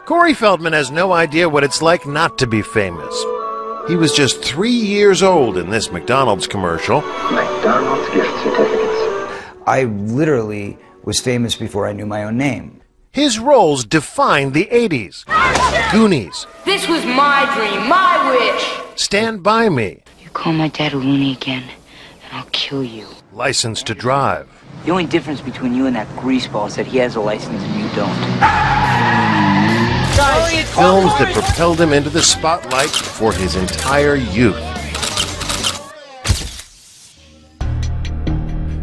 Corey Feldman has no idea what it's like not to be famous. He was just 3 years old in this McDonald's commercial. McDonald's gift certificates. I literally was famous before I knew my own name. His roles defined the 80s. Goonies. This was my dream, my wish. Stand By Me. You call my dad a loony again, and I'll kill you. License to Drive. The only difference between you and that greaseball is that he has a license and you don't. Films that propelled him into the spotlight for his entire youth.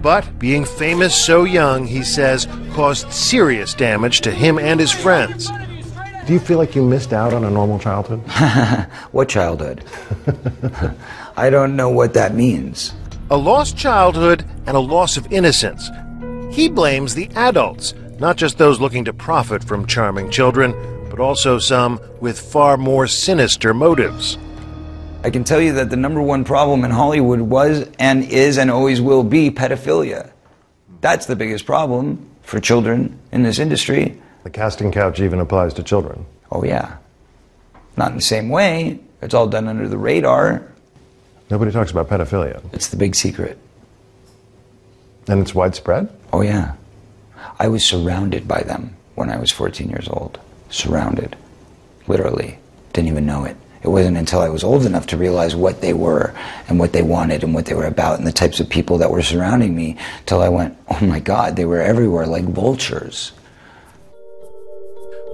But being famous so young, he says, caused serious damage to him and his friends. Do you feel like you missed out on a normal childhood? What childhood? I don't know what that means. A lost childhood and a loss of innocence. He blames the adults, not just those looking to profit from charming children, but also some with far more sinister motives. I can tell you that the #1 problem in Hollywood was and is and always will be pedophilia. That's the biggest problem for children in this industry. The casting couch even applies to children. Oh yeah. Not in the same way. It's all done under the radar. Nobody talks about pedophilia. It's the big secret. And it's widespread? Oh yeah. I was surrounded by them when I was 14 years old. Surrounded. Literally. Didn't even know it. It wasn't until I was old enough to realize what they were and what they wanted and what they were about and the types of people that were surrounding me till I went, oh my God, they were everywhere like vultures.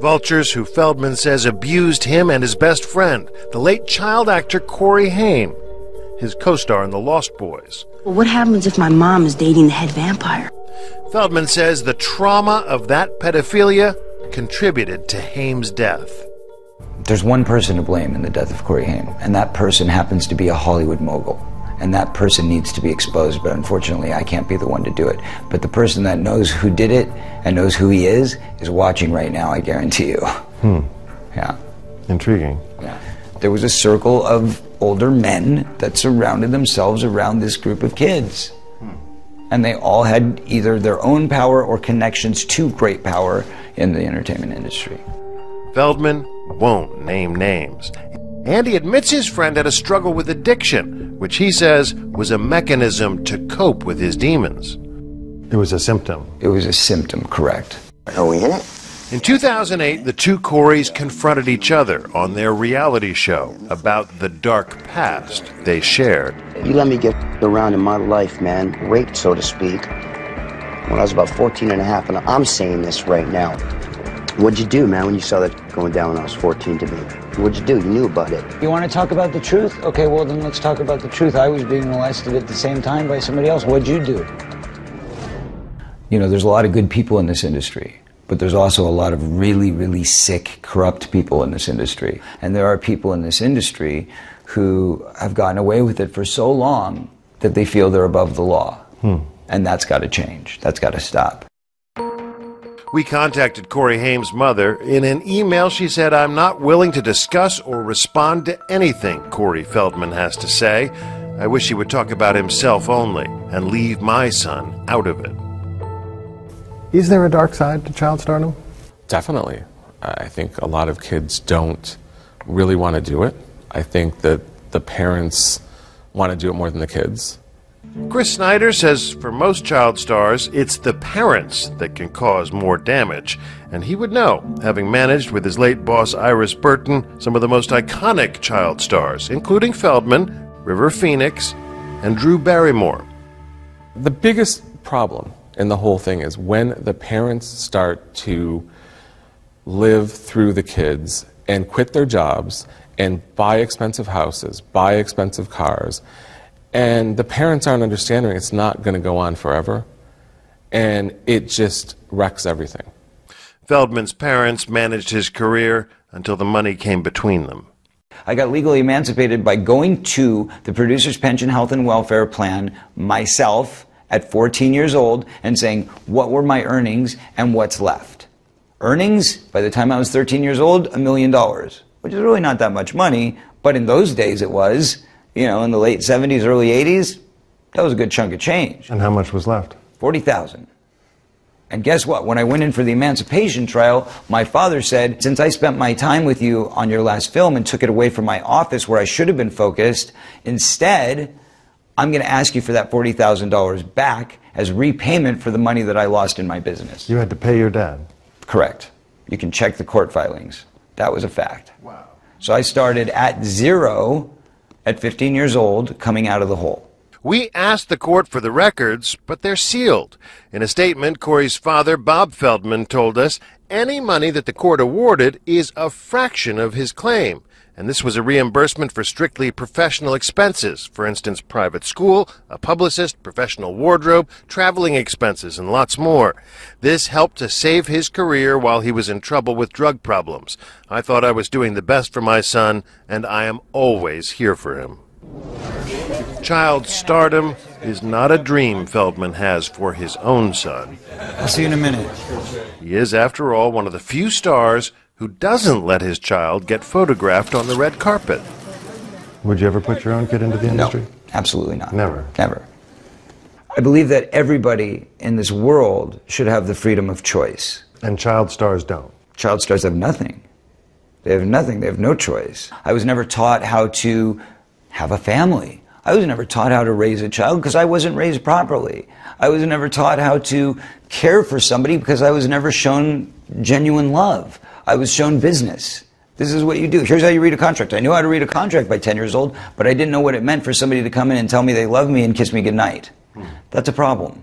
Vultures who Feldman says abused him and his best friend, the late child actor Corey Haim, his co-star in The Lost Boys. Well, what happens if my mom is dating the head vampire? Feldman says the trauma of that pedophilia contributed to Haim's death. There's one person to blame in the death of Corey Haim, and that person happens to be a Hollywood mogul. And that person needs to be exposed, but unfortunately I can't be the one to do it. But the person that knows who did it and knows who he is watching right now, I guarantee you. Yeah. Intriguing. Yeah. There was a circle of older men that surrounded themselves around this group of kids. And they all had either their own power or connections to great power in the entertainment industry. Feldman won't name names. And he admits his friend had a struggle with addiction, which he says was a mechanism to cope with his demons. It was a symptom. It was a symptom, correct. Are we in it? In 2008, the two Coreys confronted each other on their reality show about the dark past they shared. You let me get around in my life, man. Raped, so to speak. When I was about 14 and a half, and I'm saying this right now. What'd you do, man, when you saw that going down when I was 14 to me? What'd you do? You knew about it. You want to talk about the truth? Okay, well then let's talk about the truth. I was being molested at the same time by somebody else. What'd you do? You know, there's a lot of good people in this industry, but there's also a lot of really, really sick, corrupt people in this industry. And there are people in this industry who have gotten away with it for so long that they feel they're above the law. And that's got to change. That's got to stop. We contacted Corey Haim's mother. In an email, she said, "I'm not willing to discuss or respond to anything Corey Feldman has to say. I wish he would talk about himself only and leave my son out of it." Is there a dark side to child stardom? Definitely. I think a lot of kids don't really want to do it. I think that the parents want to do it more than the kids. Chris Snyder says for most child stars, it's the parents that can cause more damage. And he would know, having managed with his late boss Iris Burton some of the most iconic child stars, including Feldman, River Phoenix, and Drew Barrymore. The biggest problem in the whole thing is when the parents start to live through the kids and quit their jobs and buy expensive houses, buy expensive cars, and the parents aren't understanding it's not going to go on forever, and it just wrecks everything. Feldman's parents managed his career until the money came between them. I got legally emancipated by going to the Producer's Pension Health and Welfare Plan myself at 14 years old and saying, what were my earnings and what's left? Earnings, by the time I was 13 years old, $1 million, which is really not that much money, but in those days it was. You know, in the late 70s, early 80s, that was a good chunk of change. And how much was left? $40,000. And guess what? When I went in for the emancipation trial, my father said, since I spent my time with you on your last film and took it away from my office where I should have been focused, instead, I'm going to ask you for that $40,000 back as repayment for the money that I lost in my business. You had to pay your dad? Correct. You can check the court filings. That was a fact. Wow. So I started at 0 at 15 years old, coming out of the hole. We asked the court for the records, but they're sealed. In a statement, Corey's father, Bob Feldman, told us any money that the court awarded is a fraction of his claim. And this was a reimbursement for strictly professional expenses, for instance, private school, a publicist, professional wardrobe, traveling expenses, and lots more. This helped to save his career while he was in trouble with drug problems. I thought I was doing the best for my son, and I am always here for him. Child stardom is not a dream Feldman has for his own son. I'll see you in a minute. He is, after all, one of the few stars who doesn't let his child get photographed on the red carpet. Would you ever put your own kid into the industry? No, absolutely not. Never? Never. I believe that everybody in this world should have the freedom of choice. And child stars don't? Child stars have nothing. They have nothing. They have no choice. I was never taught how to have a family. I was never taught how to raise a child because I wasn't raised properly. I was never taught how to care for somebody because I was never shown genuine love. I was shown business. This is what you do. Here's how you read a contract. I knew how to read a contract by 10 years old, but I didn't know what it meant for somebody to come in and tell me they love me and kiss me goodnight. That's a problem.